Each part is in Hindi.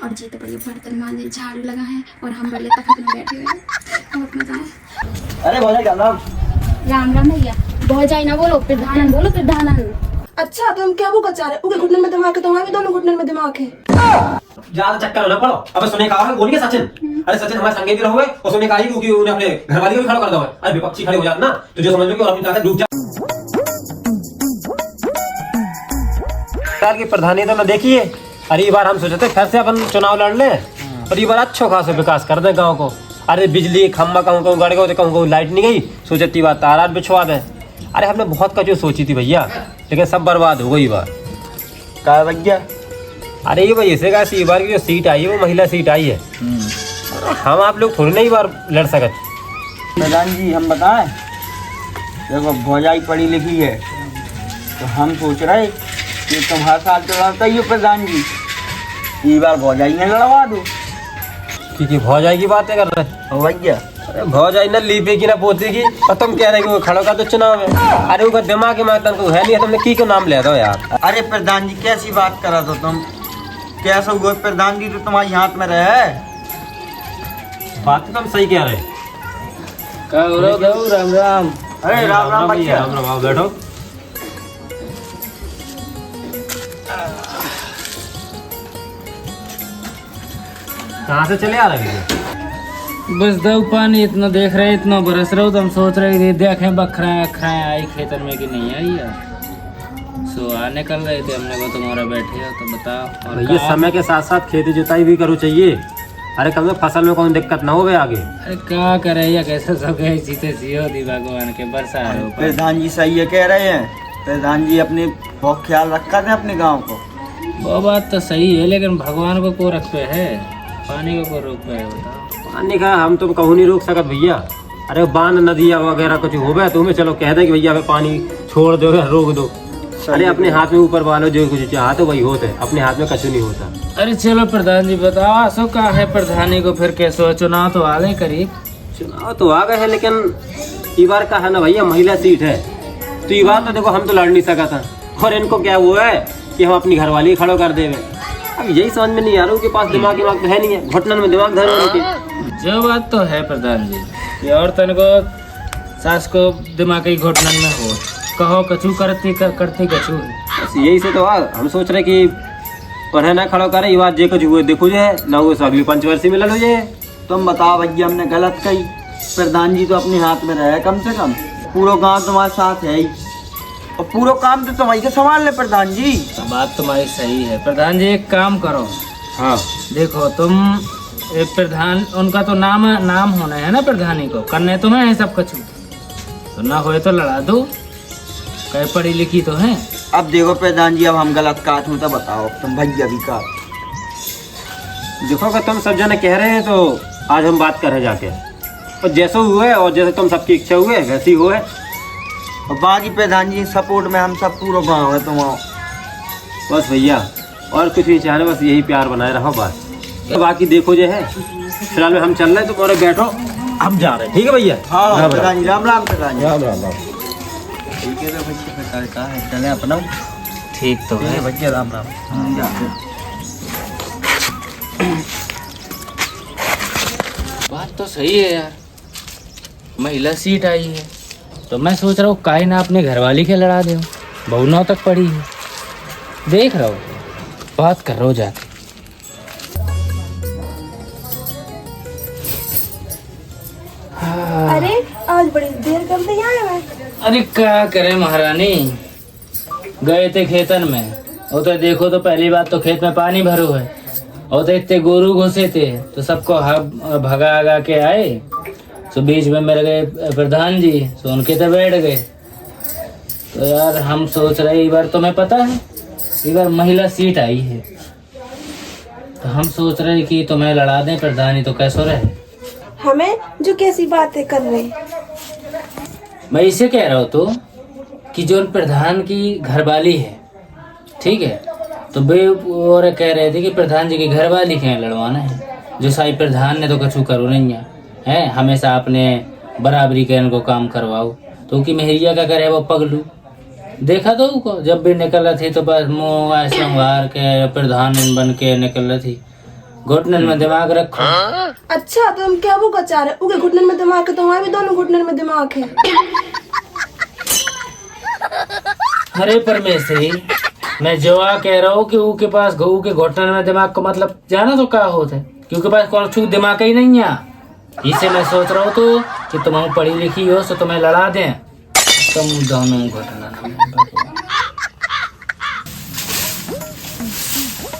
और जी तो बढ़िया बर्तन मांजे झाड़ू लगा है और हम बड़े तक में बैठे हुए हैं। बहुत मजा है। अरे भौजाई राम राम भैया। भौजाई ना बोलो, प्रधानन बोलो, प्रधानन। अच्छा तो हम क्या वो कचा रहे? उनके घुटने में दिमाग है, तुम्हारे भी दोनों घुटने में दिमाग है। ज्यादा चक्कर ना पड़ो। अब सुने कहा है बोलिए सचिन। अरे सचिन हमारे संगे भी रहोगे और सुने कहा क्योंकि उन्हें अपने घरवाली को भी खड़ा कर दो। अरे विपक्षी खड़े हो जाते ना तो जो समझ लो कि और अपनी ताकत डूब जाए। की प्रधानी तो मैं देखिए, अरे ये बार हम सोचे थे फिर से अपन चुनाव लड़ ले और ये बार अच्छा खासा विकास कर दे गाँव को। अरे बिजली खम्बा कहूँ गड़ गए, कहूँ लाइट नहीं गई, सोचे ती बात तारा बिछवा दे। अरे हमने बहुत कचू सोची थी भैया, लेकिन सब बर्बाद हो गई बार। क्या भैया? अरे ये भाई ऐसे का इस बार की जो सीट आई है वो महिला सीट आई है। हम आप लोग थोड़ी नहीं बार लड़ सकते। प्रधान जी हम बताएं, देखो भौजाई पढ़ी लिखी है तो हम सोच रहे कि तुम्हारे साथ लड़ता ही हो प्रधान जी, ये बार भौजाई ने लड़वा दो। क्योंकि भौजाई की बातें कर रहे हो भैया? अरे भौजाई न लीपे की ना पोते की, और तुम कह रहे कि वो खड़ो का तो चुनाव है। अरे वो दिमाग में को है नहीं, तुमने की क्यों नाम ले दो यार। अरे प्रधान जी कैसी बात करा तो तुम, कैसा हुआ प्रधान जी तो तुम्हारे हाथ में रहे। बात तो तुम सही कह रहे। राम राम। अरे राम राम भैया। राम राम, आओ बैठो। कहाँ से चले आ रहे हैं? बस दो पानी इतना देख रहे, इतना बरस रहा हो तो हम सोच रहे थे देखें बखराएं आई खेतन में कि नहीं आई यार। सो आने निकल रहे थे, हमने को तुम्हारा बैठे हो तो बताओ। और ये समय के साथ साथ खेती जुताई भी करो चाहिए। अरे कम से फसल में कोई दिक्कत ना हो आगे। अरे क्या करे या कैसे सब सीते सीओ दी भगवान के बरसा है। प्रधान जी सही है कह रहे हैं, प्रधान जी अपने बहुत ख्याल रखा था अपने गाँव को। वो बात तो सही है, लेकिन भगवान को रख पे है, पानी को रोक पे है बताओ। पानी का हम तो कहूँ नहीं रोक सकत भैया। अरे बांध नदिया वगैरह कुछ हो गया तो हमें चलो कह दे कि भैया पानी छोड़ दो या रोक दो। अरे अपने हाथ में ऊपर वालों जो कुछ चाहा तो वही होता है, अपने हाथ में कछु नहीं होता। अरे चलो प्रधान जी बताओ आसो का है प्रधानी को फिर कैसे? चुनाव तो आ गए करीब। चुनाव तो आ गए हैं, लेकिन ये बार का है ना भैया महिला सीट है तो ये बार तो देखो हम तो लड़ नहीं सका था। और इनको क्या हुआ है कि हम अपनी घरवाली खड़ो कर देवे। अब यही समझ में नहीं आ रहा, उनके पास दिमाग तो है नहीं है, घुटनन में दिमाग धर उनके। जो बात तो है प्रधान जी कि और तन को सास को दिमाग ही घुटनन में हो, कहो कछु करती कछु। बस यही से तो हम सोच रहे कि पढ़े ना खड़ो करे, ये बात जे कुछ हुए देखो जो है ना वो अगली पंचवर्षीय में लड़ो जाए। तुम बताओ भैया हमने गलत कही? प्रधान जी तो अपने हाथ में रहे, कम से कम पूरा गांव तुम्हारे साथ है ही और पूरा काम तो तुम्हारी का संभाल ले प्रधान जी। बात तुम्हारी सही है प्रधान जी, एक काम करो। हाँ देखो तुम एक प्रधान, उनका तो नाम होना है ना प्रधानी को, करने तुम्हें है सब कुछ, तो ना होए तो लड़ा दो, कहीं पढ़ी लिखी तो है। अब देखो प्रधान जी अब हम गलत काट हूँ तो बताओ तुम भैया भी काट। देखो अगर तुम सब जने कह रहे हैं तो आज हम बात कर रहे जाके, और जैसे हुए और जैसे तुम सबकी इच्छा हुए वैसी हुए। और बाकी प्रधान जी सपोर्ट में हम सब पूरा गाँव है तुम्हारा। बस भैया और कुछ नहीं चाह रहे, बस यही प्यार बनाए रहो बस। तो बाकी देखो जो है फिलहाल में हम चल रहे हैं, तुम और बैठो हम जा रहे हैं। ठीक है भैया? हाँ प्रधान जी राम राम। प्रधान जी राम राम। ठीक है तो भैया कहा है चले अपना। ठीक तो है भैया राम राम। बात तो सही है यार, महिला सीट आई है तो मैं सोच रहा हूँ काहे ना अपने घरवाली के लड़ा दे, बहुनौ तक पड़ी है। देख रहा हूँ बात कर रहा हूँ जाके। अरे आज बड़ी देर कर दी यहाँ। अरे क्या करे महारानी, गए थे खेतन में, वो तो देखो तो पहली बात तो खेत में पानी भरो है, और तो इतने गोरू घुसे थे तो सबको भगा के आए, तो बीच में मेरे गए प्रधान जी, तो उनके तो बैठ गए। तो यार हम सोच रहे इस बार तुम्हें पता है इस बार महिला सीट आई है, तो हम सोच रहे कि तुम्हें लड़ा दें प्रधानी, तो कैसो रहे? हमें जो कैसी बातें कर रहे? मैं इसे कह रहा हूँ तो कि जो प्रधान की घरवाली है, ठीक है, तो वे और कह रहे थे कि प्रधान जी की घरवाली के लड़वाना है, जो साई प्रधान ने तो कछु करो नहीं है, हमेशा आपने बराबरी के इनको काम करवाओ। तो कि मेहरिया का करे वो पगलू देखा तो को जब भी निकल थी तो बस मुँह ऐसे उंगार के प्रधान बन के निकल रही थी, घुटने में दिमाग रखो। अच्छा तो तुम क्या वो का चाह रहे उगे घुटने में दिमाग है तो हमारे भी दोनों घुटने में दिमाग है। अरे परमेश्वरी, मैं जवा कह रहा हूँ कि ऊ के पास गऊ के घुटने में दिमाग को मतलब जाना तो क्या होता है, क्योंकि पास कौन छू दिमाग ही नहीं है। इसे मैं सोच रहा हूँ तो कि तुम पढ़ी लिखी हो तो तुम्हें लड़ा दें, तुम दोनों घुटना।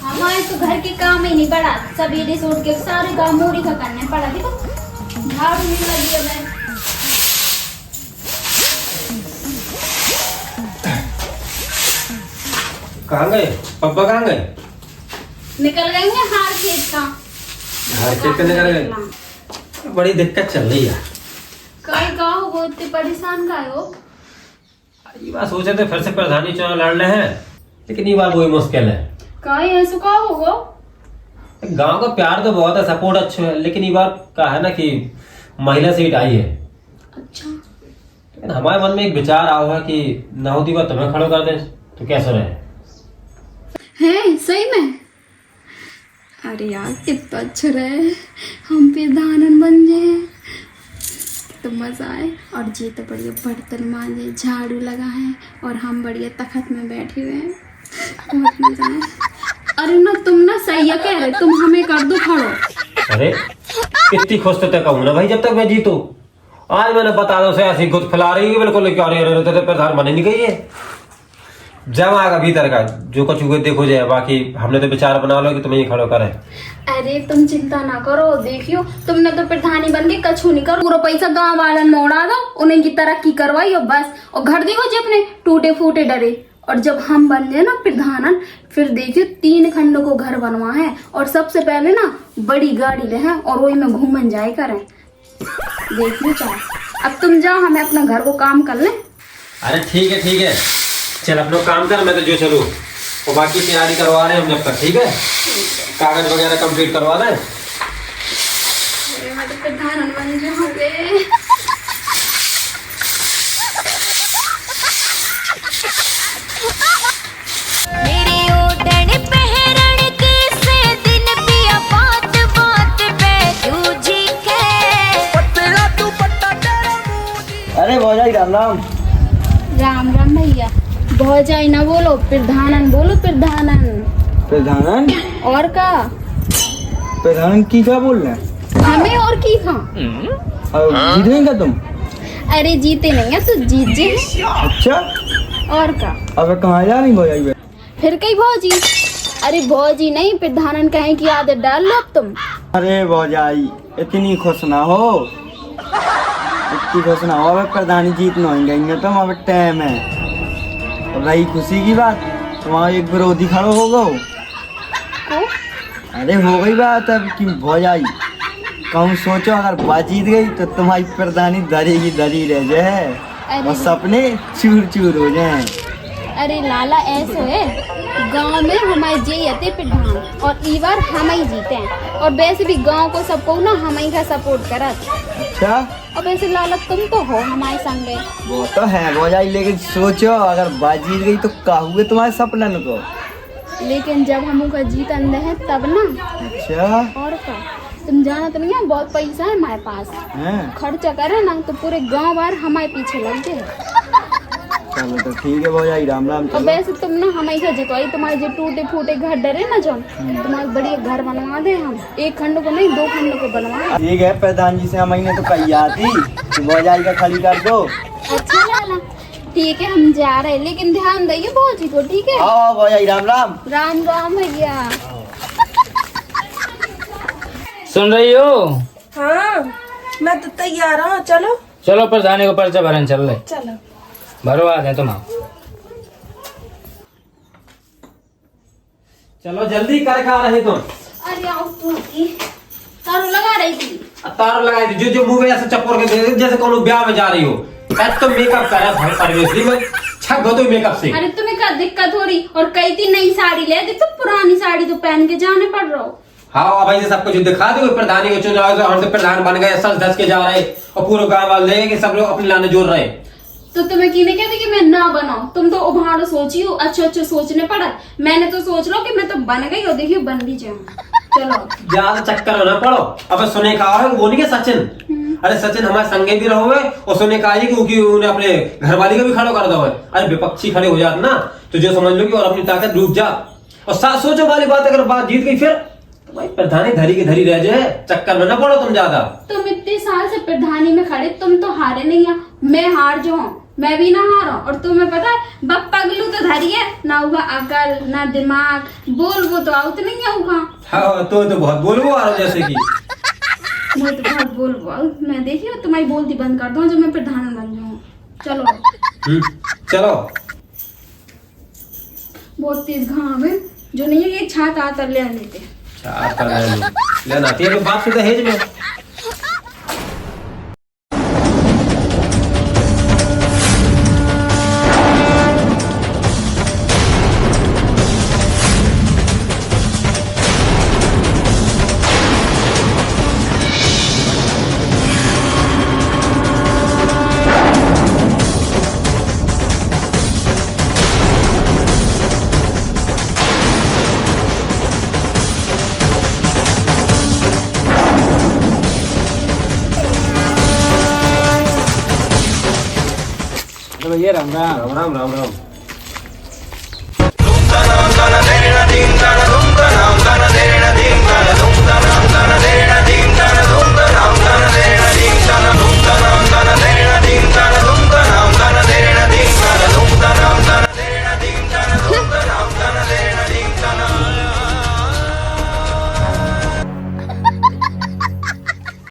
हमारे तो घर के काम ही नहीं पड़ा, सब ये उठ के सारे काम मोरी का करने पड़ा। देखो झाड़ू नहीं लगी है। मैं कहाँ गए पप्पा, कहाँ गए? निकल गए हैं हार खेत का। हार खेत का निकल गए? बड़ी दिक्कत चल रही है। कहीं का हो वो इतने परेशान का हो? ये बात सोचे थे फिर से प्रधानी चुनाव लड़ रहे हैं, लेकिन ये बार वही मुश्किल है। कहीं ऐसा का होगा? गांव का प्यार तो बहुत है, सपोर्ट अच्छा है, लेकिन ये बार का है ना कि महिला सीट आई है। अच्छा लेकिन हमारे मन में एक विचार आया है कि ना होती बात तुम्हें खड़ो कर दे तो कैसे रहे। है सही में? अरे यार कितना अच्छा रहे, हम प्रधान बन जाए तो मजा आए। और जी तो बढ़िया बर्तन मांजे, झाड़ू लगा है और हम बढ़िया तखत में बैठे हुए हैं, बहुत मजा आए। अरे ना तुम ना सही है कह रहे, तुम हमें कर दो खड़ो। अरे कितनी खुश तो तय कहूँ ना भाई, जब तक मैं जीतू। आज मैंने बता दो से ऐसी खुद फैला रही है बिल्कुल, क्या रहे प्रधान बने नहीं गई है। जब आगा भीतर का जो कुछ हुए देखो जाए, बाकी हमने तो विचार बना लो कि तुम्हें खड़ो करे। अरे तुम चिंता ना करो, देखियो तुमने तो प्रधानी बन के कछु नहीं करो, पूरा पैसा गांव वालों में उड़ा दो, उन्हें की तरक्की करवाई और बस। और घर देखो जी अपने टूटे फूटे डरे। और जब हम बन गए ना प्रधान, फिर देखियो 3 खंडों को घर बनवा है और सबसे पहले ना बड़ी गाड़ी ले हैं और वही में घूमन जाए करें। देखियो चाहे अब तुम जाओ, हमें अपना घर को काम कर ले। अरे ठीक है, चल अपना काम कर, मैं तो जो चलूँ और बाकी तैयारी करवा रहे हैं हम जब तक। ठीक है, कागज वगैरह कंप्लीट करवा दें। मैं तो प्रधान बन जाऊंगे। अरे भौजाई राम राम। राम राम भैया। भौजाई ना बोलो, प्रधानन बोलो, प्रधानन। प्रधानन? और का प्रधानन की क्या बोल रहे हैं? हमें और की था। जीतेंगे तुम? अरे जीते नहीं है तो जीत जे। अच्छा और का अब कहाँ जा रही भौजाई? फिर कई भौजी? अरे भौजी नहीं, प्रधानन कहें की आदत डाल लो अब तुम। अरे भौजाई इतनी खुश ना हो, इतनी खुश ना हो। अब प्रधानी जीत नहीं गई तुम, अब टाइम है। अब रही खुशी की बात, तुम्हारा एक विरोधी खड़ो हो गो। अरे हो गई बात अब कि भौजाई कहूँ सोचो, अगर बात जीत गई तो तुम्हारी प्रधानी धरी की धरी रह जाए और सपने चूर चूर हो जाए। अरे लाला ऐसे है, गांव में हमारे जे प्रधान और ई बार हम ही जीते हैं। और वैसे भी गांव को सबको ना हम ही का सपोर्ट करत। अच्छा और वैसे लाला तुम तो हो हमारे संगे। वो तो है भौजाई, लेकिन सोचो अगर बात जीत गई तो क्या हुए तुम्हारे सपनन को? लेकिन जब हम उनका जीतन रहे तब ना। अच्छा और का तुम जाना तो नहीं है, बहुत पैसा है हमारे पास, खर्चा करे ना तो पूरे गांव बार हमारे पीछे लग गए। चलो तो ठीक है भौजाई, राम राम। और वैसे तुम ना हमें ही जितवाई, तुम्हारे जो टूटे फूटे घर डरे ना जो, तुम्हारे बढ़िया घर बनवा दे हम। 1 खंड को नहीं 2 खंड को बनवा। ठीक है, प्रधान जी से हम तो कही आती कि भौजाई का खाली कर दो। अच्छा लाला ठीक है, हम जा रहे हैं, लेकिन ध्यान दइए भौजी को। ठीक है, आओ भौजाई, राम राम। राम राम भैया। सुन रही हो? हाँ मैं तो तैयार हूँ, चलो। चलो प्रधानी को पर्चा भरन चल रहे। चलो भरवा दें तुम। आओ चलो जल्दी कर खा रहे तुम। अरे आओ पूरी तारू लगा रही थी। तार लगाई थी जो जो मुंह में ऐसे चप्पड़ के दे, जैसे कोनो ब्याह में जा रही हो। तो मेकअप करा भाई परवेशी में छक दो तो मेकअप से। अरे तुम्हें क्या दिक्कत हो रही? और कई थी नई साड़ी ले दी, तो पुरानी साड़ी तो पहन के जाने पड़ रहा हो। हाँ भाई सबको जो दिखा दो प्रधानी को चुनाव, हम तो प्रधान बन गए, सच धस के जा रहे और पूरे गाँव वाले कि सब लोग अपने लाने जोड़ रहे। तो तुम्हें की नहीं कहती कि मैं ना बनाऊं? तुम तो उभाड़ो सोची हो, अच्छे अच्छे सोचने पड़ा। मैंने तो सोच लो कि मैं तो बन गई और देखियो बन भी जाऊं। चलो ज्यादा चक्कर में ना पड़ो। अब सुने का है वो नहीं के सचिन, अरे सचिन हमारे संगे भी रहो है और सुने का है क्योंकि उन्हें अपने घरवाली को भी खड़ा कर दो है। अरे विपक्षी खड़े हो जाते ना तो जो समझ लो कि और अपनी ताकत डूब जा। और साथ सोचो वाली बात, अगर बात जीत गई फिर तो भाई प्रधानी धरी की धरी रह जाए, चक्कर में ना पड़ो तुम ज्यादा। तुम इतने साल से प्रधानी में खड़े, तुम तो हारे नहीं है, मैं हार जो हूँ, मैं भी ना हारा। और तुम्हें पता है बप पगलू तो धरी है ना, होगा अकल ना दिमाग, बोल वो तो आउत नहीं है होगा। हाँ तो बहुत बोलबो आ रहा जैसे कि मैं तो बहुत बोल मैं देखियो तुम्हारी बोलती बंद कर दूं जब मैं प्रधान बन जाऊं। चलो चलो। बहुत तेज घाम है, जो नहीं है ये छात आतर ले लेते। चार कर लेना आती है बात से दहेज में। तो भैया राम राम। राम राम राम राम।